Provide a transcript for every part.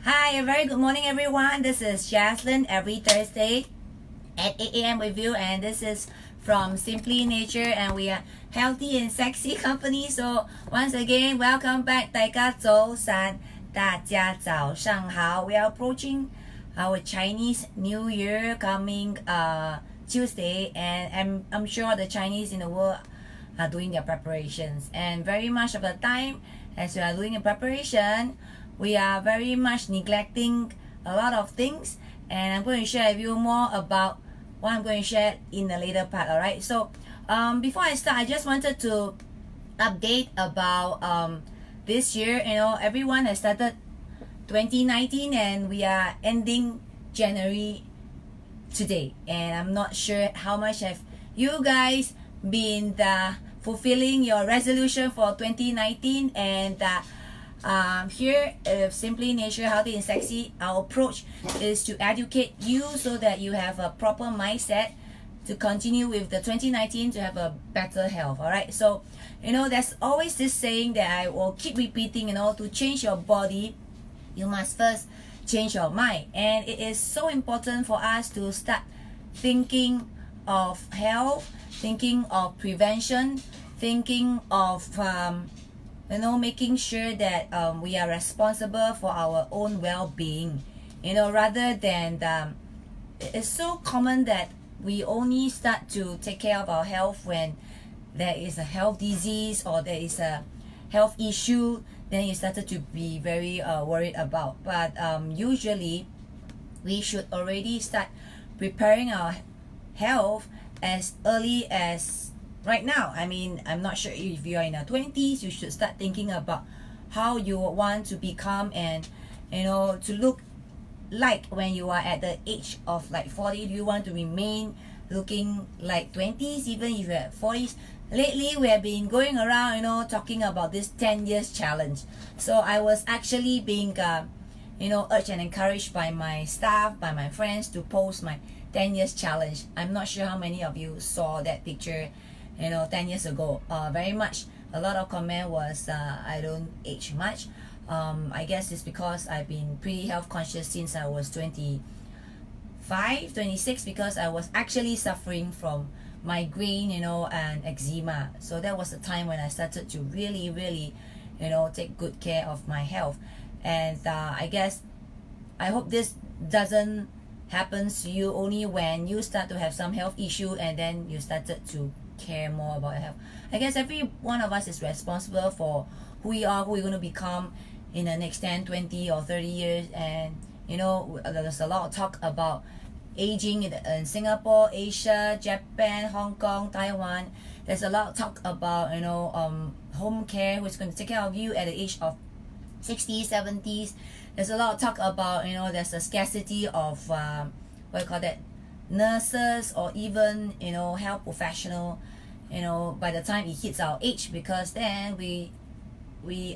Hi, a very good morning, everyone. This is Jaslin every Thursday at 8 a.m. with you, and this is from Simply Nature, and we are healthy and sexy company. So once again, welcome back. 大家早晨，大家早上好。We are approaching our Chinese New Year coming Tuesday, and I'm sure the Chinese in the world are doing their preparations, and very much of the time as we are doing the preparation, we are very much neglecting a lot of things, and I'm going to share with you more about what I'm going to share in the later part. Alright, so before I start, I just wanted to update about this year. You know, everyone has started 2019 and we are ending January today, and I'm not sure how much have you guys been fulfilling your resolution for 2019. And here Simply Nature Healthy and Sexy, our approach is to educate you so that you have a proper mindset to continue with the 2019 to have a better health. Alright, so you know, there's always this saying that I will keep repeating, you know, to change your body you must first change your mind. And it is so important for us to start thinking of health, thinking of prevention, thinking of you know, making sure that we are responsible for our own well-being, you know, rather than it's so common that we only start to take care of our health when there is a health disease or there is a health issue, then you started to be very worried about. But usually we should already start preparing our health as early as right now. I mean, I'm not sure if you are in your 20s, you should start thinking about how you want to become and, you know, to look like when you are at the age of like 40. Do you want to remain looking like 20s even if you're at 40s? Lately we have been going around, you know, talking about this 10 years challenge. So I was actually being you know, urged and encouraged by my staff, by my friends, to post my 10 years challenge. I'm not sure how many of you saw that picture, you know, 10 years ago. Very much a lot of comment was I don't age much. I guess it's because I've been pretty health conscious since I was 25, 26, because I was actually suffering from migraine, you know, and eczema. So that was the time when I started to really, you know, take good care of my health. And I guess, I hope this doesn't happen to you only when you start to have some health issue and then you started to care more about your health. I guess every one of us is responsible for who we are, who we're going to become in the next 10, 20 or 30 years. And you know, there's a lot of talk about aging in Singapore, Asia, Japan, Hong Kong, Taiwan. There's a lot of talk about, you know, home care, who's going to take care of you at the age of 60s, 70s. There's a lot of talk about, you know, there's a scarcity of what do you call that, nurses or even, you know, health professional, you know, by the time it hits our age, because then we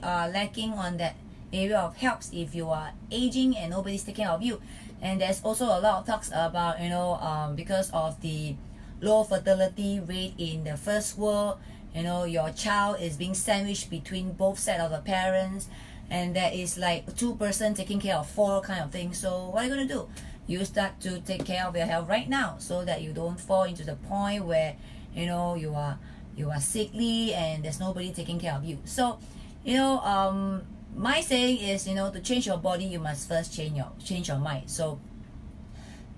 are lacking on that area of helps if you are aging and nobody's taking care of you. And there's also a lot of talks about, you know, because of the low fertility rate in the first world, you know, your child is being sandwiched between both sets of the parents, and there is like 2 person taking care of 4 kind of thing. So what are you going to do? You start to take care of your health right now so that you don't fall into the point where, you know, you are sickly and there's nobody taking care of you. So, you know, my saying is, you know, to change your body you must first change your mind. So,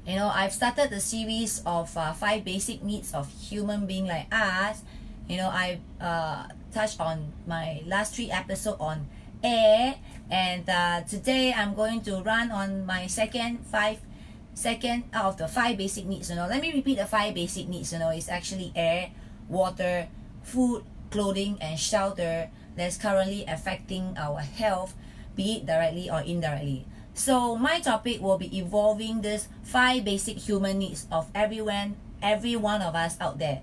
you know, I've started the series of 5 basic needs of human being like us. You know, I touched on my last 3 episodes on air, and today I'm going to run on my second out of the 5 basic needs. You know, let me repeat the 5 basic needs. You know, it's actually air, water, food, clothing, and shelter that's currently affecting our health, be it directly or indirectly. So my topic will be evolving this 5 basic human needs of every one of us out there.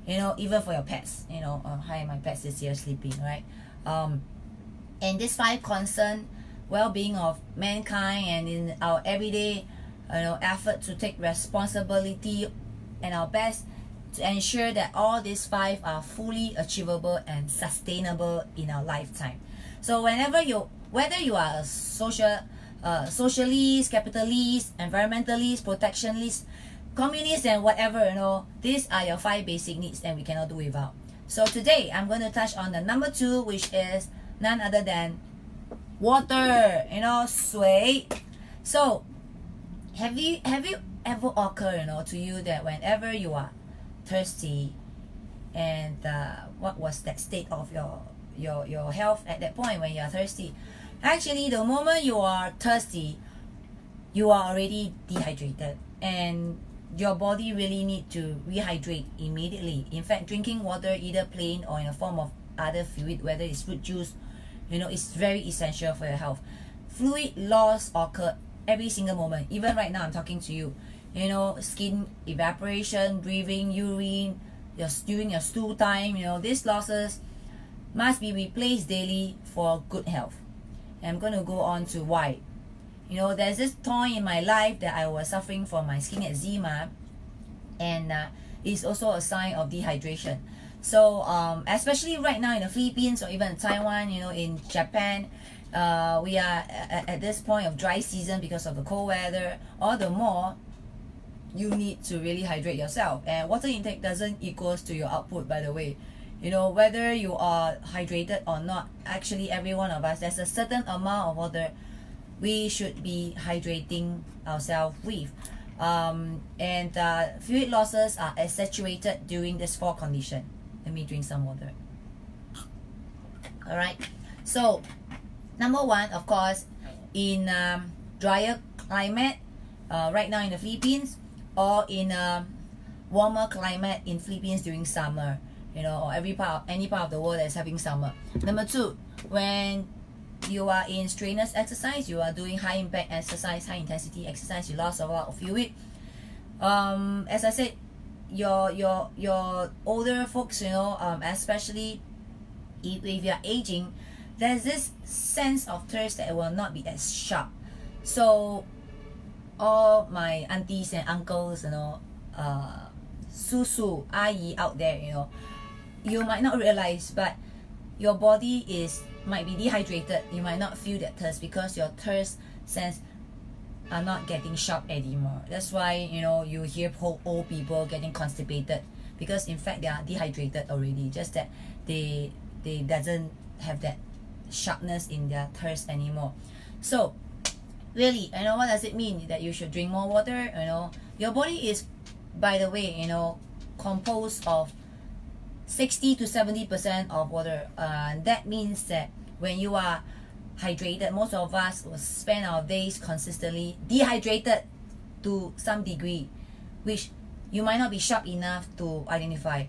You know, even for your pets. You know, hi, my pets is here sleeping, right? And this 5 concern well-being of mankind, and in our everyday, you know, effort to take responsibility and our best to ensure that all these 5 are fully achievable and sustainable in our lifetime. So whether you are a social socialists, capitalists, environmentalists, protectionists, communists, and whatever, you know, these are your 5 basic needs and we cannot do without. So today I'm going to touch on the number 2, which is none other than water, you know, 水. So have you ever occurred, you know, to you that whenever you are thirsty, and what was that state of your health at that point when you are thirsty? Actually, the moment you are thirsty, you are already dehydrated, and your body really need to rehydrate immediately. In fact, drinking water either plain or in a form of other fluid, whether it's fruit juice, you know, it's very essential for your health. Fluid loss occur every single moment. Even right now I'm talking to you, you know, skin evaporation, breathing, urine, during your stool time, you know, these losses must be replaced daily for good health. And I'm going to go on to why. You know, there's this point in my life that I was suffering from my skin eczema, and it's also a sign of dehydration. So especially right now in the Philippines or even in Taiwan, you know, in Japan, we are at this point of dry season because of the cold weather. All the more you need to really hydrate yourself, and water intake doesn't equals to your output, by the way. You know, whether you are hydrated or not, actually every one of us, there's a certain amount of water we should be hydrating ourselves with. And fluid losses are accentuated during this 4 condition. Let me drink some water. Alright, so number 1, of course, in drier climate, right now in the Philippines, or in a warmer climate in Philippines during summer, you know, or any part of the world that's having summer. Number 2, when you are in strenuous exercise, you are doing high impact exercise, high intensity exercise, you lost a lot of fluid. As I said, your older folks, you know, especially if you're aging, there's this sense of thirst that will not be as sharp. So all my aunties and uncles, you know, susu, ayi out there, you know, you might not realize, but your body might be dehydrated. You might not feel that thirst because your thirst sense are not getting sharp anymore. That's why, you know, you hear old people getting constipated, because in fact they are dehydrated already, just that they doesn't have that sharpness in their thirst anymore. So really, you know, what does it mean that you should drink more water? You know, your body is, by the way, you know, composed of 60 to 70% of water. That means that when you are hydrated, most of us will spend our days consistently dehydrated to some degree, which you might not be sharp enough to identify.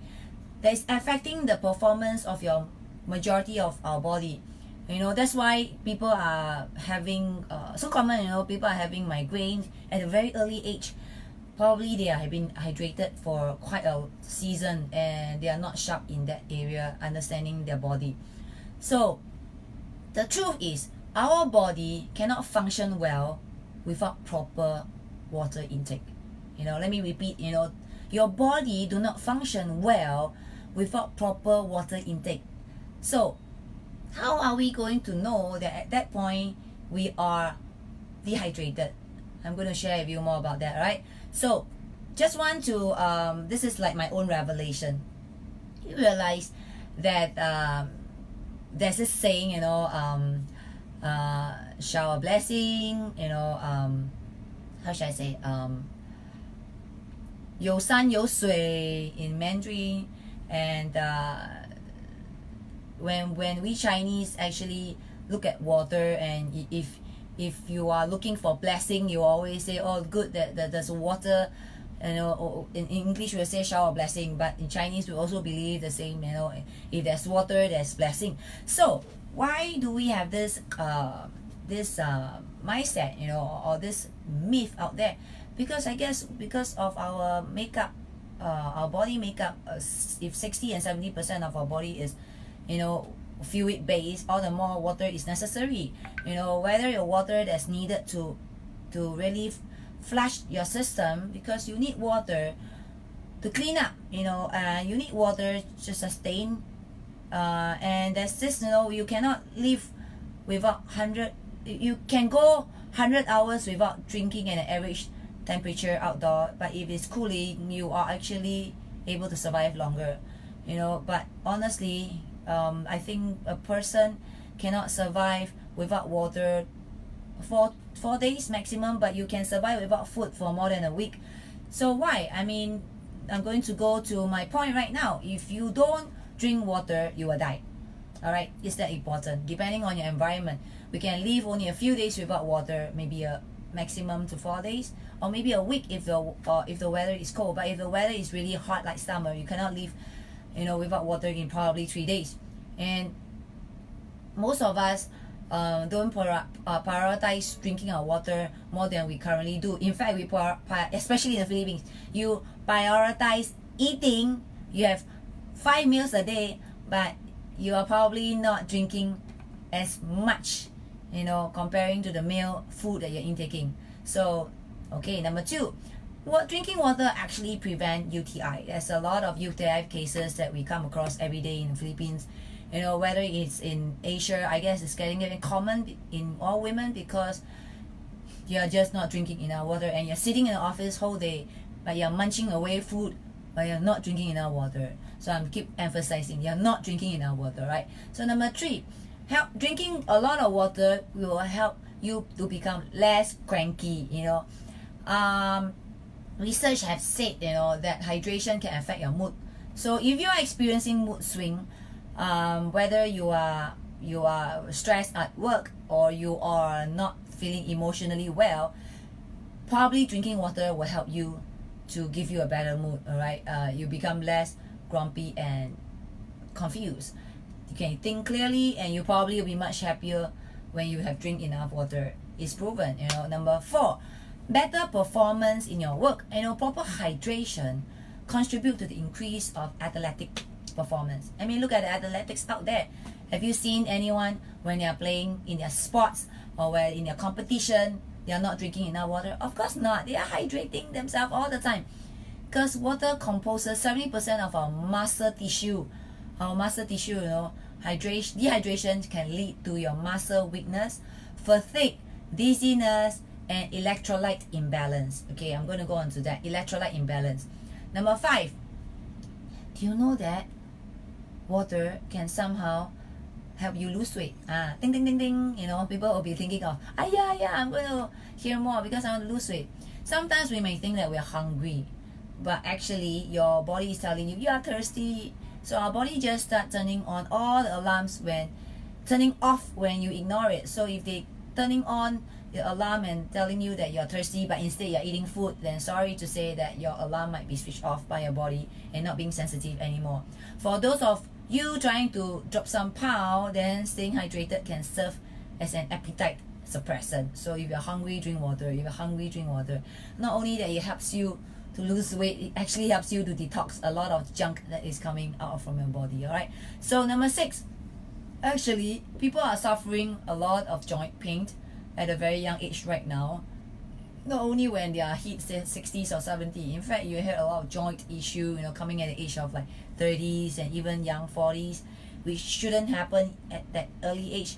That is affecting the performance of your majority of our body. You know, that's why people are having so common, you know, people are having migraines at a very early age. Probably they have been hydrated for quite a season and they are not sharp in that area, understanding their body. So the truth is, our body cannot function well without proper water intake. You know, let me repeat, you know, your body do not function well without proper water intake. So how are we going to know that at that point we are dehydrated? I'm going to share with you more about that, right? So just want to, this is like my own revelation. You realize that there's this saying, you know, shower blessing, you know, how should I say, 有山有水 in Mandarin, and when we Chinese actually look at water, and if you are looking for blessing, you always say, oh, good that there's water, you know. In English we'll say shower blessing, but in Chinese we also believe the same, you know, if there's water there's blessing. So why do we have this mindset, you know, or this myth out there? Because I guess because of our makeup, our body makeup, if 60 and 70% of our body is, you know, fluid based, all the more water is necessary. You know, whether your water that's needed to really flush your system, because you need water to clean up, you know, you need water to sustain, and there's this, you know, you cannot live without 100, you can go 100 hours without drinking at an average temperature outdoor, but if it's cooling, you are actually able to survive longer, you know. But honestly, I think a person cannot survive without water for 4 days maximum, but you can survive without food for more than a week. So why? I mean, I'm going to go to my point right now. If you don't drink water, you will die. Alright, is that important? Depending on your environment, we can live only a few days without water, maybe a maximum to 4 days, or maybe a week if the weather is cold. But if the weather is really hot like summer, you cannot live, you know, without water in probably 3 days. And most of us don't prioritize drinking our water more than we currently do. In fact, we especially in the Philippines, you prioritize eating. You have 5 meals a day, but you are probably not drinking as much, you know, comparing to the meal food that you're intaking. So, okay, number 2, drinking water actually prevent UTI. There's a lot of UTI cases that we come across every day in the Philippines. You know, whether it's in Asia, I guess it's getting common in all women, because you're just not drinking enough water, and you're sitting in the office whole day, but you're munching away food, but you're not drinking enough water. So I'm keep emphasizing, you're not drinking enough water, right? So number 3, drinking a lot of water will help you to become less cranky, you know. Research have said, you know, that hydration can affect your mood. So if you are experiencing mood swing, whether you are stressed at work or you are not feeling emotionally well, probably drinking water will help you to give you a better mood. All right, you become less grumpy and confused. You can think clearly, and you probably will be much happier when you have drink enough water. It's proven, you know. Number 4, better performance in your work. You know, proper hydration contribute to the increase of athletic performance. I mean, look at the athletics out there. Have you seen anyone when they are playing in their sports or when in their competition, they are not drinking enough water? Of course not. They are hydrating themselves all the time, because water composes 70% of our muscle tissue. Our muscle tissue, you know, dehydration can lead to your muscle weakness, fatigue, dizziness, and electrolyte imbalance. Okay, I'm going to go on to that. Electrolyte imbalance. Number 5, do you know that water can somehow help you lose weight? Ding ding ding ding. You know, people will be thinking of, yeah, I'm going to hear more because I want to lose weight. Sometimes we may think that we're hungry, but actually your body is telling you are thirsty. So our body just start turning on all the alarms turning off when you ignore it. So if they turning on the alarm and telling you that you're thirsty, but instead you're eating food, then sorry to say that your alarm might be switched off by your body and not being sensitive anymore. For those of you trying to drop some pound, then staying hydrated can serve as an appetite suppressant. So if you're hungry, drink water. If you're hungry, drink water. Not only that it helps you to lose weight, it actually helps you to detox a lot of junk that is coming out from your body. Alright, so number 6, actually people are suffering a lot of joint pain at a very young age right now. Not only when they are hit 60s or 70s. In fact, you hear a lot of joint issue, you know, coming at the age of like 30s and even young 40s, which shouldn't happen at that early age,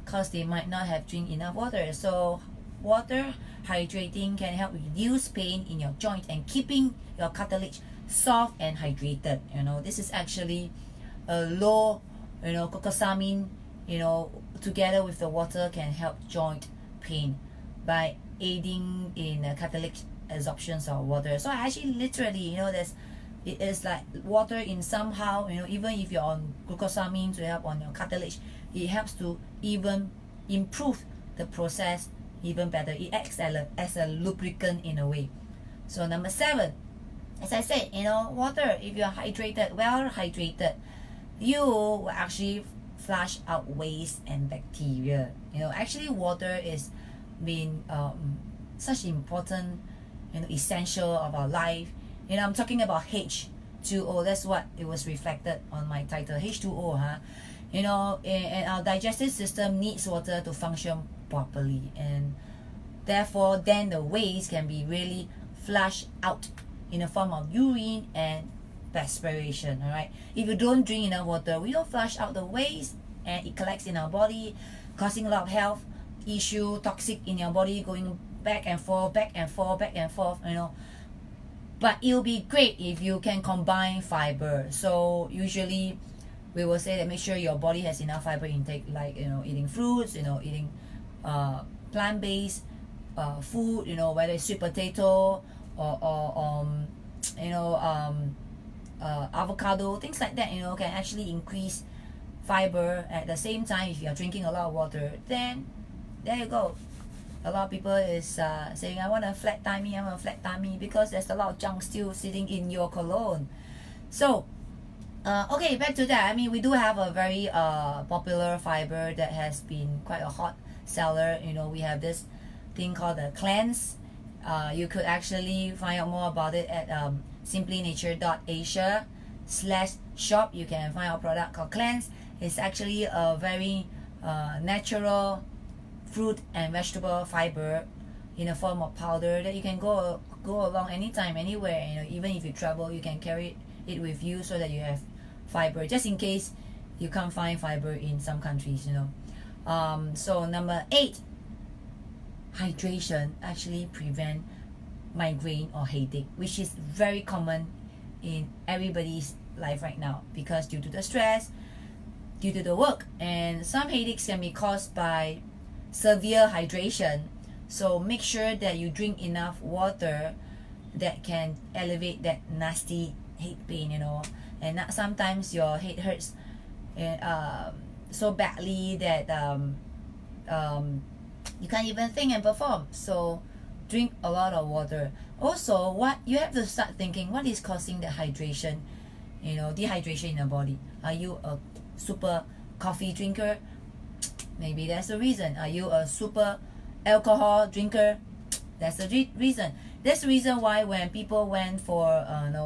because they might not have drink enough water. So water hydrating can help reduce pain in your joint and keeping your cartilage soft and hydrated. You know, this is actually a low, you know, glucosamine, you know, together with the water can help joint pain by aiding in cartilage absorptions of water. So actually literally, you know, it is like water in somehow, you know, even if you're on glucosamine to help on your cartilage, it helps to even improve the process even better. It acts as a lubricant in a way. So number 7, as I said, you know, water, if you're hydrated, well hydrated, you will actually flush out waste and bacteria. You know, actually water is been such important, you know, essential of our life. You know, I'm talking about H2O. That's what it was reflected on my title, H2O, huh? You know, and our digestive system needs water to function properly, and therefore then the waste can be really flushed out in the form of urine and perspiration. All right, if you don't drink enough water, we don't flush out the waste and it collects in our body, causing a lot of health issue, toxic in your body, going back and forth, back and forth, back and forth, you know. But it'll be great if you can combine fiber. So usually we will say that make sure your body has enough fiber intake, like, you know, eating fruits, you know, eating plant-based food, you know, whether it's sweet potato or you know, avocado, things like that, you know, can actually increase fiber. At the same time, if you are drinking a lot of water, then there you go. A lot of people is saying, I want a flat tummy, I want a flat tummy, because there's a lot of junk still sitting in your colon. So okay, back to that. I mean, we do have a very popular fiber that has been quite a hot seller. You know, we have this thing called the cleanse. You could actually find out more about it at simplynature.asia/shop. You can find our product called cleanse. It's actually a very natural fruit and vegetable fiber in a form of powder that you can go along anytime, anywhere. You know, even if you travel, you can carry it with you so that you have fiber, just in case you can't find fiber in some countries, you know. So number 8, hydration actually prevent migraine or headache, which is very common in everybody's life right now, because due to the stress, due to the work, and some headaches can be caused by severe hydration. So make sure that you drink enough water that can elevate that nasty head pain, you know. And sometimes your head hurts so badly that you can't even think and perform. So drink a lot of water. Also, what you have to start thinking, what is causing the hydration, you know, dehydration in the body? Are you a super coffee drinker? Maybe that's the reason. Are you a super alcohol drinker? That's the reason. That's the reason why when people went for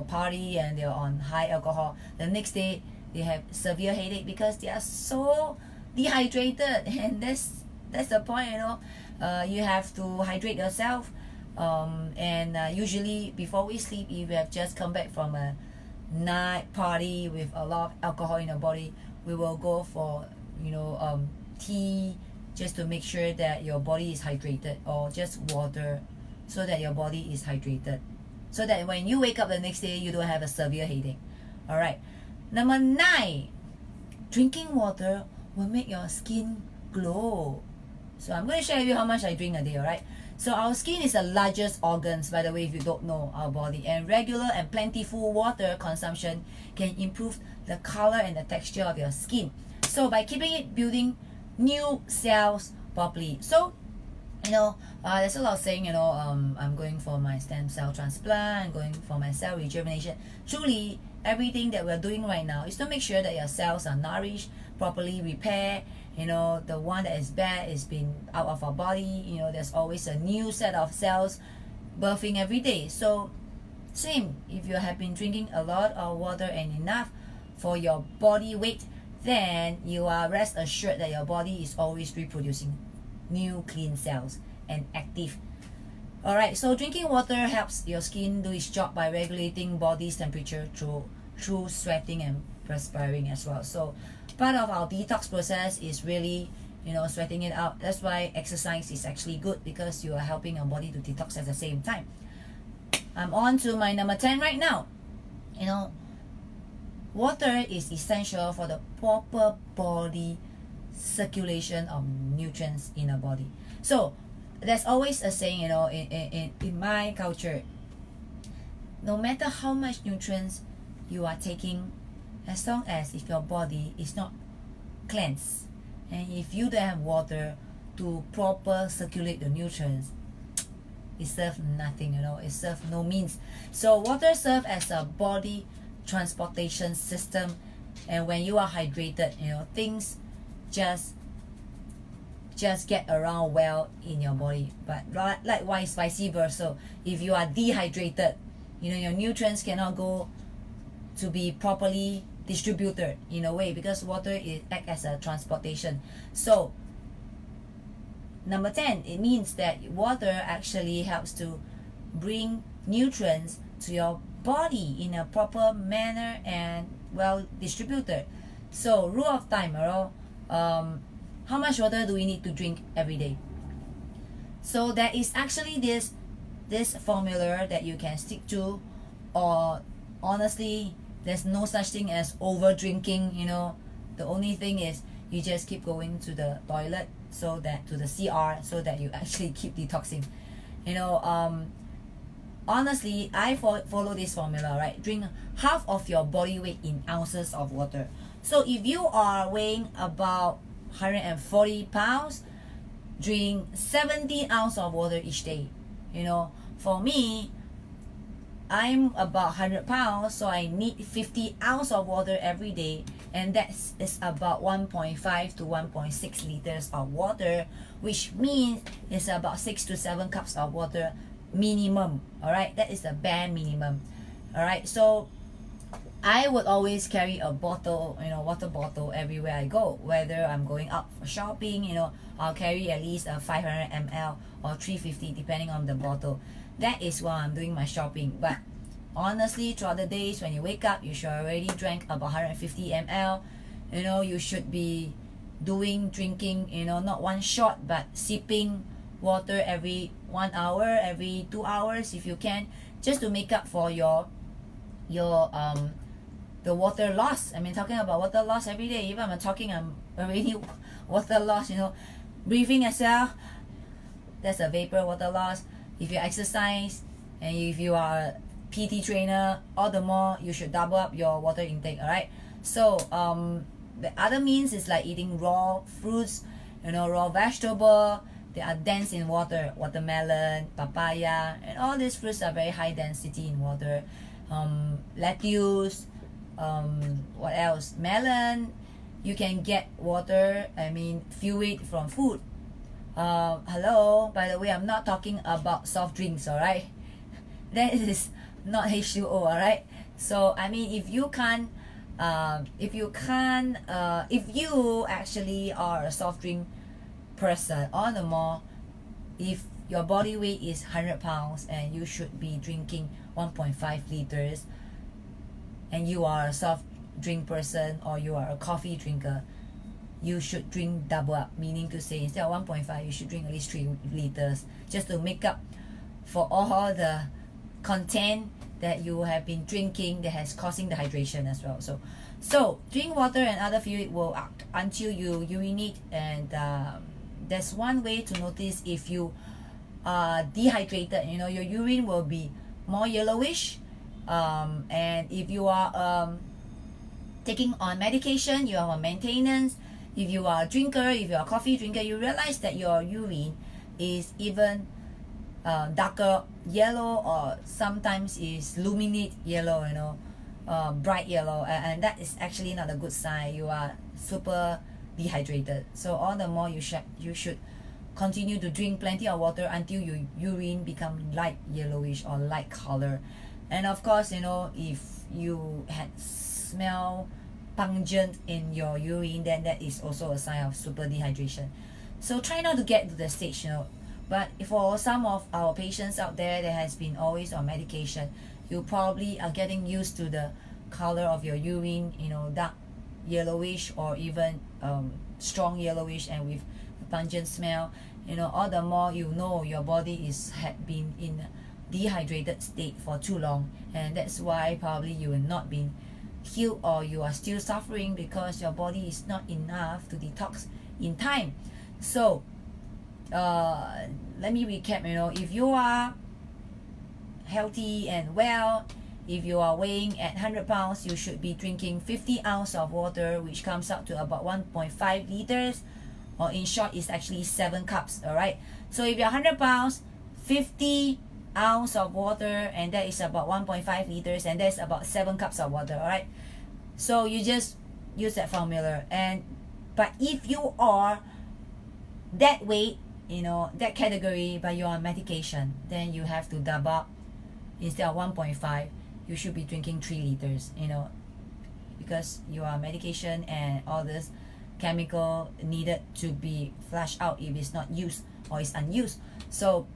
party and they're on high alcohol, the next day they have severe headache, because they are so dehydrated. And that's the point, you know. You have to hydrate yourself. Usually before we sleep, if we have just come back from a night party with a lot of alcohol in your body, we will go for, you know, tea, just to make sure that your body is hydrated, or just water, so that your body is hydrated, so that when you wake up the next day, you don't have a severe headache. All right. Number 9, drinking water will make your skin glow. So I'm going to share with you how much I drink a day. All right. So our skin is the largest organs, by the way, if you don't know, our body, and regular and plentiful water consumption can improve the color and the texture of your skin. So by keeping it building new cells properly. So, you know, there's a lot of saying, you know, I'm going for my stem cell transplant, I'm going for my cell rejuvenation. Truly, everything that we're doing right now is to make sure that your cells are nourished, properly repaired. You know, the one that is bad is being out of our body. You know, there's always a new set of cells birthing every day. So, same, if you have been drinking a lot of water and enough for your body weight, then you are rest assured that your body is always reproducing new clean cells and active. Alright, so drinking water helps your skin do its job by regulating body's temperature through sweating and perspiring as well. So part of our detox process is really, you know, sweating it out. That's why exercise is actually good, because you are helping your body to detox at the same time. I'm on to my number 10 right now. You know, water is essential for the proper body circulation of nutrients in our body. So there's always a saying, you know, in my culture, no matter how much nutrients you are taking, as long as if your body is not cleansed, and if you don't have water to proper circulate the nutrients, it serves nothing, you know, it serves no means. So water serves as a body transportation system, and when you are hydrated, you know, things just get around well in your body. But likewise, vice versa, if you are dehydrated, you know, your nutrients cannot go to be properly distributed in a way, because water is act as a transportation. So number 10, it means that water actually helps to bring nutrients to your body in a proper manner and well distributed. So rule of thumb, how much water do we need to drink every day? So there is actually this formula that you can stick to, or honestly there's no such thing as over drinking. The only thing is you just keep going to the toilet, so that to the CR, so that you actually keep detoxing. Honestly, I follow this formula, right? Drink half of your body weight in ounces of water. So if you are weighing about 140 pounds, drink 17 ounces of water each day. For me, I'm about 100 pounds, so I need 50 ounces of water every day, and that is about 1.5 to 1.6 liters of water, which means it's about 6 to 7 cups of water minimum. All right, that is the bare minimum. All right, so I would always carry a bottle, water bottle everywhere I go. Whether I'm going out for shopping, I'll carry at least a 500 ml or 350 depending on the bottle. That is while I'm doing my shopping. But honestly, throughout the days when you wake up, you should already drank about 150 ml. You should be drinking, not one shot, but sipping water every 1 hour, every 2 hours if you can, just to make up for your the water loss. I mean, talking about water loss every day. Even I'm already water loss. Breathing as well, that's a vapor water loss. If you exercise and if you are a PT trainer, all the more you should double up your water intake. All right. So the other means is like eating raw fruits, raw vegetable. They are dense in water. Watermelon, papaya, and all these fruits are very high density in water. Lettuce, what else? Melon. You can get water, fuel it from food. Hello, by the way, I'm not talking about soft drinks, alright? That is not H2O, alright? So if you actually are a soft drink person, all the more, if your body weight is 100 pounds and you should be drinking 1.5 liters, and you are a soft drink person or you are a coffee drinker, you should drink double up, meaning to say instead of 1.5, you should drink at least 3 liters, just to make up for all the content that you have been drinking that has causing the hydration as well. So drink water and other fluid will act until you urinate, and there's one way to notice if you are dehydrated. Your urine will be more yellowish, and if you are taking on medication, you are on maintenance, if you are a drinker, if you are a coffee drinker, you realize that your urine is even darker yellow, or sometimes is luminate yellow, bright yellow, and that is actually not a good sign. You are super dehydrated. So all the more you should continue to drink plenty of water until your urine become light yellowish or light color. And of course, if you had smell pungent in your urine, then that is also a sign of super dehydration. So try not to get to the stage, but for some of our patients out there that has been always on medication, you probably are getting used to the color of your urine, dark yellowish or even strong yellowish and with pungent smell. All the more your body had been in a dehydrated state for too long, and that's why probably you will not been healed, or you are still suffering because your body is not enough to detox in time. So let me recap. If you are healthy and well, if you are weighing at 100 pounds, you should be drinking 50 ounces of water, which comes up to about 1.5 liters, or in short, it's actually 7 cups. All right. So if you're 100 pounds, 50 ounces of water, and that is about 1.5 liters, and that's about 7 cups of water. All right. So you just use that formula. But if you are that weight, that category, but you're on medication, then you have to double up. Instead of 1.5, you should be drinking 3 liters, because you are on medication and all this chemical needed to be flushed out if it's not used or it's unused. So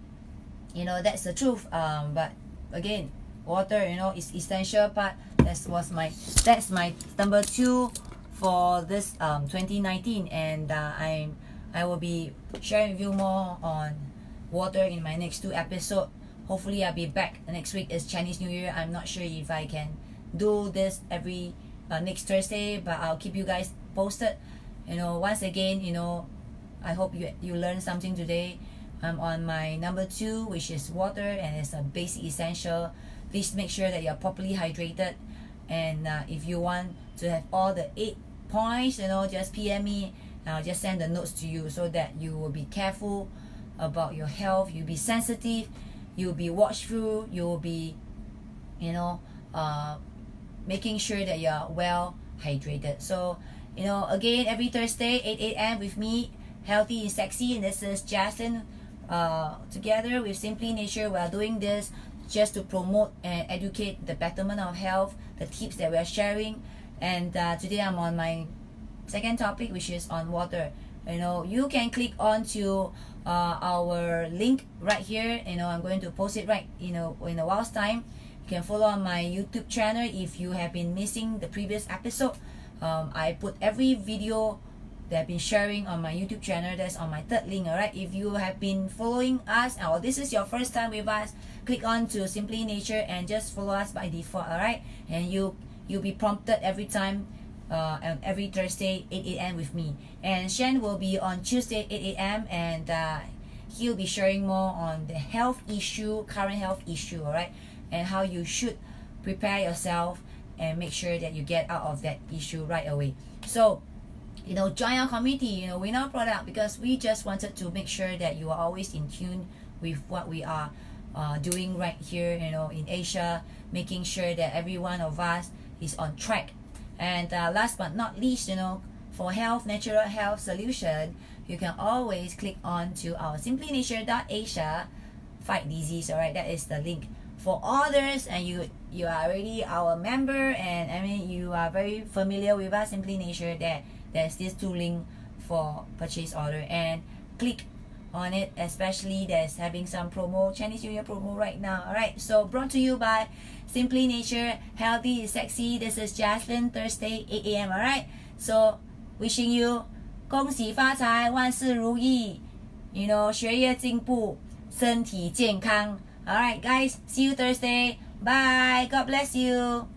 that's the truth. But again, water is essential part. That's my number 2 for this 2019, and I will be sharing with you more on water in my next 2 episodes. Hopefully I'll be back. The next week is Chinese New Year. I'm not sure if I can do this every next Thursday, but I'll keep you guys posted. Once again, I hope you learned something today. I'm on my number 2, which is water, and it's a basic essential. Please make sure that you're properly hydrated, and if you want to have all the 8 points, just PM me, and I'll just send the notes to you so that you will be careful about your health. You'll be sensitive, you'll be watchful, you'll be making sure that you're well hydrated. So again, every Thursday 8 a.m. with me, Healthy and Sexy, and this is JASLIN. Together with Simply Nature, we are doing this just to promote and educate the betterment of health, the tips that we are sharing. And today I'm on my second topic, which is on water. You can click on to our link right here. I'm going to post it right in a while's time. You can follow on my YouTube channel if you have been missing the previous episode. I put every video that I've been sharing on my YouTube channel. That's on my third link. Alright, if you have been following us, or this is your first time with us, click on to Simply Nature and just follow us by default. Alright, and you'll be prompted every time, every Thursday 8 a.m. with me. And Shen will be on Tuesday 8 a.m. and he'll be sharing more on the current health issue. Alright, and how you should prepare yourself and make sure that you get out of that issue right away. So join our community. We're not brought out because we just wanted to make sure that you are always in tune with what we are doing right here in Asia, making sure that every one of us is on track. And last but not least, for natural health solution, you can always click on to our simplynature.asia, fight disease. Alright, that is the link. For others, and you are already our member, and you are very familiar with us, Simply Nature, that there's this 2 link for purchase order, and click on it, especially there's having some promo, Chinese New Year promo right now. Alright, so brought to you by Simply Nature, Healthy is Sexy. This is JASLIN, Thursday 8 a.m. Alright, so wishing you 恭喜发财，万事如意，学业进步，身体健康。Alright guys, see you Thursday. Bye. God bless you.